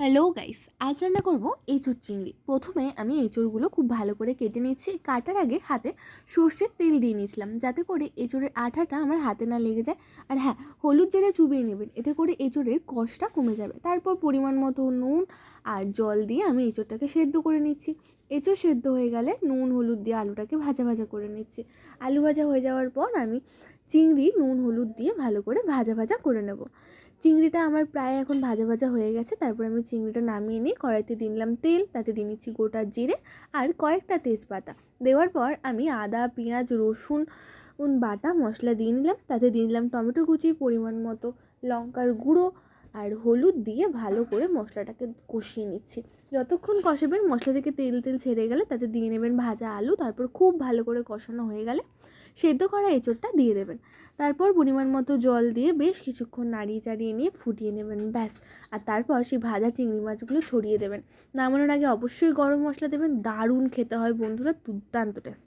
Hello guys, আজ রান্না করবো এঁচোড় চিংড়ি। প্রথমে আমি এঁচোড়গুলো খুব ভালো করে কেটে নিচ্ছি। কাটার আগে হাতে সর্ষের তেল দিয়ে নিয়েছিলাম, যাতে করে এঁচোড়ের আঠাটা আমার হাতে না লেগে যায়। আর হ্যাঁ, হলুদ জিরে চুবিয়ে নেবেন, এতে করে এঁচোড়ের কষটা কমে যাবে। তারপর পরিমাণ মতো নুন আর জল দিয়ে আমি এঁচোড়টাকে সেদ্ধ করে নিচ্ছি। এঁচোড় সেদ্ধ হয়ে গেলে নুন হলুদ দিয়ে আলুটাকে ভাজা ভাজা করে নিচ্ছি। আলু ভাজা হয়ে যাওয়ার পর আমি চিংড়ি নুন হলুদ দিয়ে ভালো করে ভাজা ভাজা করে নেব। চিংড়িটা আমার প্রায় এখন ভাজা ভাজা হয়ে গেছে। তারপর আমি চিংড়িটা নামিয়ে নিয়ে কড়াইতে দিয়ে দিলাম তেল, তাতে দিয়ে নিচ্ছি গোটা জিরে আর কয়েকটা তেজপাতা। দেওয়ার পর আমি আদা পেঁয়াজ রসুন বাটা মশলা দিয়ে নিলাম, তাতে দিয়ে দিলাম টমেটো কুচি, পরিমাণ মতো লঙ্কার গুঁড়ো আর হলুদ দিয়ে ভালো করে মশলাটাকে কষিয়ে নিচ্ছি। যতক্ষণ কষাবেন মশলা থেকে তেল তেল ছেড়ে গেলে তাতে দিয়ে নেবেন ভাজা আলু। তারপর খুব ভালো করে কষানো হয়ে গেলে সেদ্ধ করা এঁচোড়টা দিয়ে দেবেন। তারপর পরিমাণ মতো জল দিয়ে বেশ কিছুক্ষণ নাড়িয়ে চাড়িয়ে নিয়ে ফুটিয়ে নেবেন, ব্যাস। আর তারপর সেই ভাজা চিংড়ি মাছগুলো ছড়িয়ে দেবেন। নামানোর আগে অবশ্যই গরম মশলা দেবেন, দারুণ খেতে হয় বন্ধুরা, দুর্দান্ত টেস্ট।